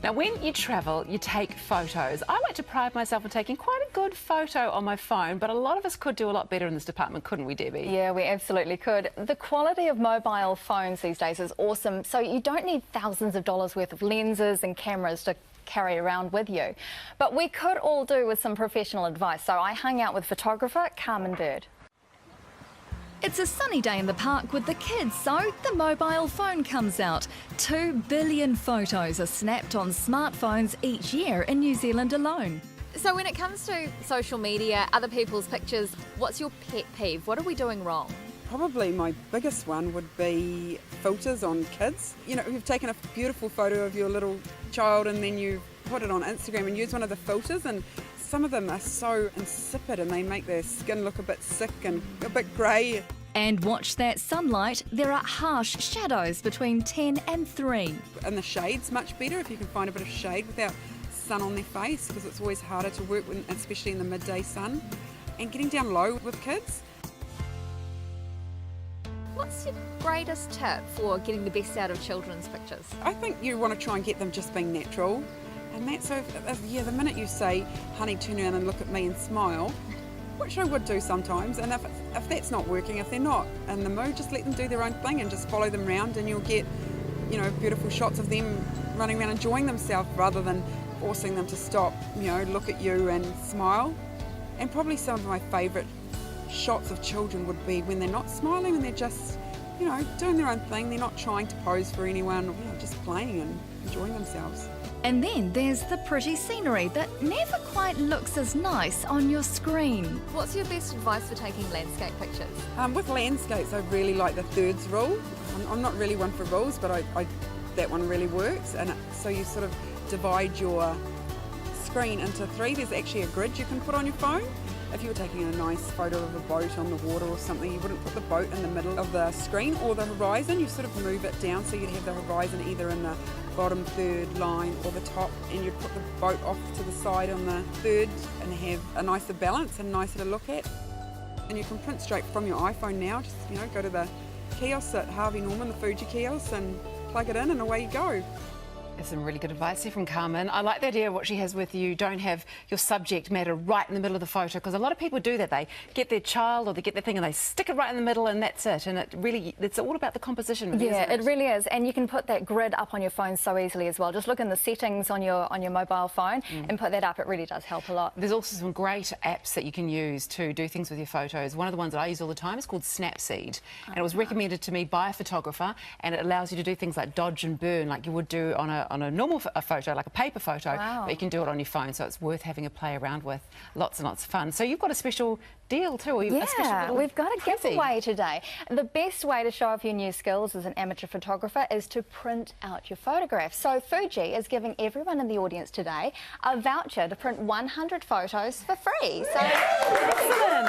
Now, when you travel, you take photos. I like to pride myself on taking quite a good photo on my phone, but a lot of us could do a lot better in this department, couldn't we, Debbie? Yeah, we absolutely could. The quality of mobile phones these days is awesome, so you don't need thousands of dollars worth of lenses and cameras to carry around with you. But we could all do with some professional advice, so I hung out with photographer Carmen. It's a sunny day in the park with the kids, so the mobile phone comes out. 2 billion photos are snapped on smartphones each year in New Zealand alone. So when it comes to social media, other people's pictures, what's your pet peeve? What are we doing wrong? Probably my biggest one would be filters on kids. You know, you've taken a beautiful photo of your little child and then you put it on Instagram and use one of the filters, and some of them are so insipid and they make their skin look a bit sick and a bit grey. And watch that sunlight, there are harsh shadows between 10 and 3. And the shade's much better if you can find a bit of shade without sun on their face, because it's always harder to work with, especially in the midday sun. And getting down low with kids. What's your greatest tip for getting the best out of children's pictures? I think you want to try and get them just being natural. And that's so, yeah, the minute you say, honey, turn around and look at me and smile, which I would do sometimes, and if that's not working, if they're not in the mood, just let them do their own thing and just follow them around, and you'll get, you know, beautiful shots of them running around enjoying themselves rather than forcing them to stop, you know, look at you and smile. And probably some of my favourite shots of children would be when they're not smiling and they're just, you know, doing their own thing. They're not trying to pose for anyone, you know, just playing and enjoying themselves. And then there's the pretty scenery that never quite looks as nice on your screen. What's your best advice for taking landscape pictures? With landscapes, I really like the thirds rule. I'm not really one for rules, but that one really works. And so you sort of divide your screen into 3. There's actually a grid you can put on your phone. If you were taking a nice photo of a boat on the water or something, you wouldn't put the boat in the middle of the screen or the horizon. You sort of move it down, so you'd have the horizon either in the bottom third line or the top, and you'd put the boat off to the side on the third and have a nicer balance and nicer to look at. And you can print straight from your iPhone now. Just, you know, go to the kiosk at Harvey Norman, the Fuji kiosk, and plug it in and away you go. There's some really good advice here from Carmen. I like the idea of what she has with you. Don't have your subject matter right in the middle of the photo, because a lot of people do that. They get their child or they get their thing and they stick it right in the middle and that's it. And it's all about the composition. Really, Yeah, isn't it really is. And you can put that grid up on your phone so easily as well. Just look in the settings on your mobile phone and put that up. It really does help a lot. There's also some great apps that you can use to do things with your photos. One of the ones that I use all the time is called Snapseed. And it was recommended to me by a photographer, and it allows you to do things like dodge and burn like you would do on a normal photo, like a paper photo, but you can do it on your phone, so it's worth having a play around with. Lots and lots of fun. So you've got a special deal too, or a special little we've got a present giveaway today. The best way to show off your new skills as an amateur photographer is to print out your photographs. So Fuji is giving everyone in the audience today a voucher to print 100 photos for free. So excellent.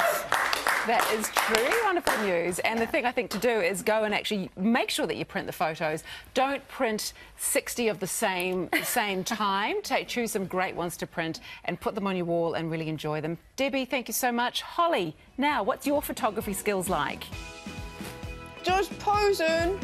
That is truly wonderful news. And the thing I think to do is go and actually make sure that you print the photos. Don't print 60 of the same time. Choose some great ones to print and put them on your wall and really enjoy them. Debbie, thank you so much. Holly, now, what's your photography skills like? Just posing.